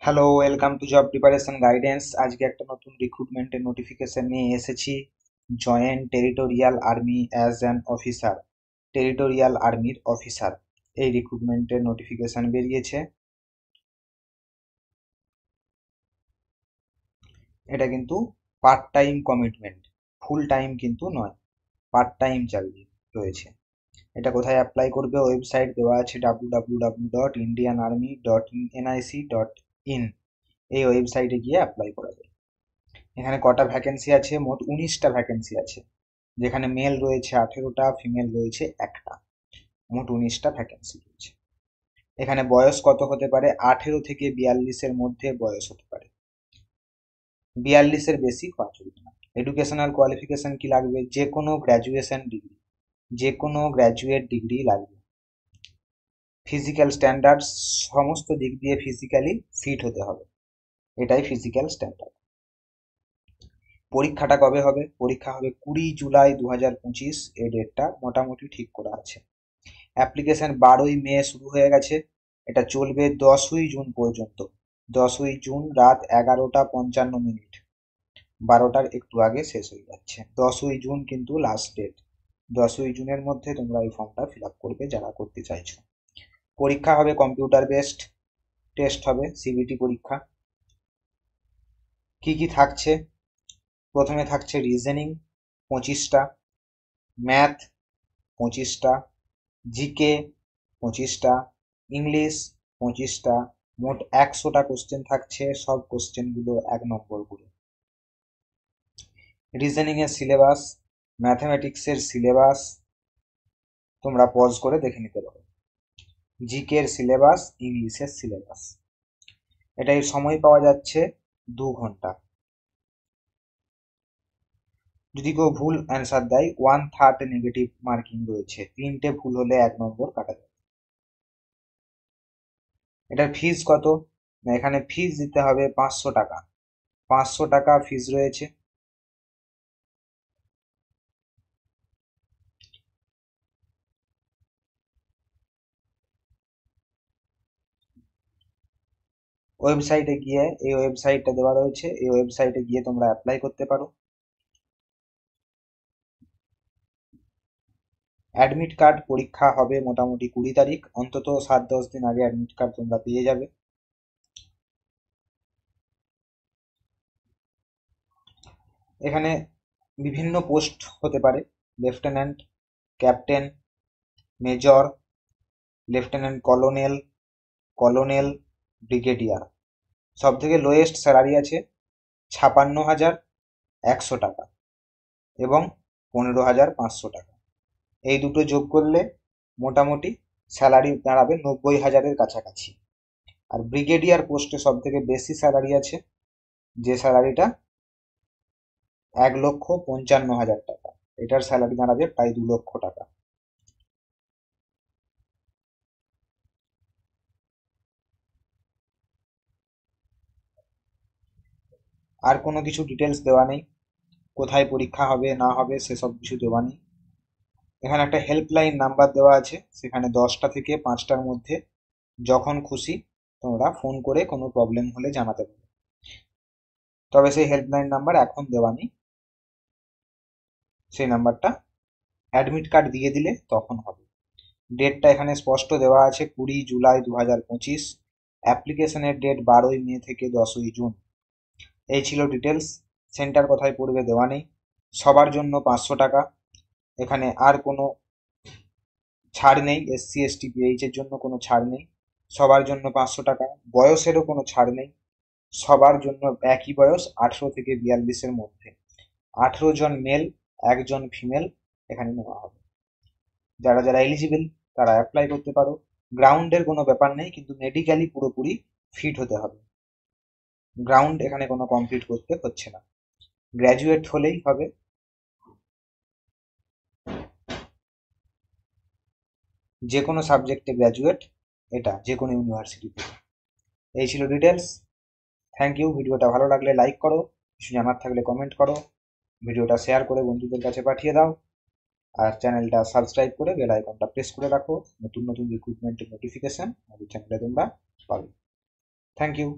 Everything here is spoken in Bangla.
Hello, welcome to job preparation guidance. আজকে একটা নতুন রিক্রুটমেন্টের নোটিফিকেশন নিয়ে এসেছি। Joint territorial army as an officer, territorial আর্মির অফিসার, এই রিক্রুটমেন্টের নোটিফিকেশন বেরিয়েছে। এটা কিন্তু part time commitment, full time কিন্তু নয়, পার্ট টাইম চাকরি রয়েছে। এটা কোথায় অ্যাপ্লাই করবে? ওয়েবসাইট দেওয়া আছে www.indianarmy.nic.in। এই ওয়েবসাইটে গিয়ে অ্যাপ্লাই করা যায়। এখানে কটা ভ্যাকেন্সি আছে? মোট 19টা ভ্যাকেন্সি আছে, যেখানে মেল রয়েছে 18টা, ফিমেল রয়েছে একটা। মোট 19টা ভ্যাকেন্সি রয়েছে। এখানে বয়স কত হতে পারে? 18 থেকে 42-এর মধ্যে বয়স হতে পারে, 42-এর বেশি হওয়া চলবে না। এডুকেশনাল কোয়ালিফিকেশন কি লাগবে? যে কোনো গ্র্যাজুয়েশন ডিগ্রি, যে কোনো গ্র্যাজুয়েট ডিগ্রি লাগবে। ফিজিক্যাল স্ট্যান্ডার্ড, সমস্ত দিক দিয়ে ফিজিক্যালি ফিট হতে হবে, এটাই ফিজিক্যাল স্ট্যান্ডার্ড। পরীক্ষাটা কবে হবে? পরীক্ষা হবে 20 জুলাই 2025, এই ডেটটা মোটামুটি ঠিক করা আছে। অ্যাপ্লিকেশন 12ই মে শুরু হয়ে গেছে, এটা চলবে 10ই জুন পর্যন্ত। 10ই জুন রাত 11:55, 12টার একটু আগে শেষ হয়ে যাচ্ছে। 10ই জুন কিন্তু লাস্ট ডেট। 10ই জুনের মধ্যে তোমরা এই ফর্মটা ফিল আপ করবে যারা করতে চাইছো। পরীক্ষা হবে কম্পিউটার বেসড, টেস্ট হবে, সিবিটি পরীক্ষা। কি কি থাকছে? প্রথমে থাকছে রিজনিং 25টা, ম্যাথ 25টা, জিকে 25টা, ইংলিশ 25টা। মোট 100টা কোশ্চেন থাকছে, সব কোশ্চেনগুলো 1 নম্বর করে। রিজনিং এর সিলেবাস, ম্যাথমেটিক্সের সিলেবাস তোমরা পজ করে দেখে নিতে পারো। জিকে এর সিলেবাস, ইংলিশের সিলেবাস। এটাই সময় পাওয়া যাচ্ছে 2 ঘন্টা। যদি কেউ ভুল অ্যান্সার দেয়, 1/3 নেগেটিভ মার্কিং রয়েছে, 3টে ভুল হলে 1 নম্বর কাটা যাবে। এটার ফিজ কত? না, এখানে ফিজ দিতে হবে 500 টাকা। 500 টাকা ফিজ রয়েছে। ওয়েবসাইটে গিয়ে, এই ওয়েবসাইটটা দেওয়া রয়েছে, এই ওয়েবসাইটে গিয়ে তোমরা অ্যাপ্লাই করতে পারো। অ্যাডমিট কার্ড পরীক্ষা হবে মোটামুটি 20 তারিখ, অন্তত 7-10 দিন আগে অ্যাডমিট কার্ড তোমরা পেয়ে যাবে। এখানে বিভিন্ন পোস্ট হতে পারে, lieutenant, captain, major, lieutenant colonel, colonel, brigadier. সব থেকে লোয়েস্ট স্যালারি আছে 56,100 টাকা এবং 15,500 টাকা। এই দুটো যোগ করলে মোটামুটি স্যালারি দাঁড়াবে 90,000-এর কাছাকাছি। আর ব্রিগেডিয়ার পোস্টে সব থেকে বেশি স্যালারি আছে, যে স্যালারিটা 1,55,000 টাকা। এটার স্যালারি দাঁড়াবে প্রায় 2 লক্ষ টাকা। আর কোনো কিছু ডিটেলস দেওয়া নেই, কোথায় পরীক্ষা হবে না হবে সেসব কিছু দেওয়া নেই। এখানে একটা হেল্পলাইন নাম্বার দেওয়া আছে, সেখানে 10টা থেকে 5টার মধ্যে যখন খুশি তোমরা ফোন করে কোনো প্রবলেম হলে জানাতে পারো। তবে সেই হেল্পলাইন নাম্বার এখন দেওয়া নেই, সেই নাম্বারটা অ্যাডমিট কার্ড দিয়ে দিলে তখন হবে। ডেটটা এখানে স্পষ্ট দেওয়া আছে 20 জুলাই 2025। অ্যাপ্লিকেশনের ডেট 12ই মে থেকে 10ই জুন। এই ছিল ডিটেলস। সেন্টার কোথায় পড়বে দেওয়া নেই। সবার জন্য 500 টাকা, এখানে আর কোনো ছাড় নেই। SC ST PH এর জন্য কোনো ছাড় নেই, সবার জন্য 500 টাকা। বয়সেরও কোনো ছাড় নেই, সবার জন্য একই বয়স, 18 থেকে 42-এর মধ্যে। 18 জন মেল, 1 জন ফিমেল এখানে নেওয়া হবে। যারা যারা এলিজিবল তারা অ্যাপ্লাই করতে পারো। গ্রাউন্ডের কোনো ব্যাপার নেই, কিন্তু মেডিকেলি পুরোপুরি ফিট হতে হবে। গ্রাউন্ড এখানে কোনো কমপ্লিট করতে হচ্ছে না, গ্র্যাজুয়েট হলেই হবে। যে কোনো সাবজেক্টে গ্র্যাজুয়েট, এটা যে কোনো ইউনিভার্সিটি থেকে। এই ছিল ডিটেলস। Thank you. ভিডিওটা ভালো লাগলে লাইক করো, কিছু জানার থাকলে কমেন্ট করো, ভিডিওটা শেয়ার করে বন্ধুদের কাছে পাঠিয়ে দাও, আর চ্যানেলটা সাবস্ক্রাইব করে বেল আইকনটা প্রেস করে রাখো। নতুন নতুন রিক্রুটমেন্টের নোটিফিকেশন আমাদের চ্যানেলে তোমরা পাবে। Thank you.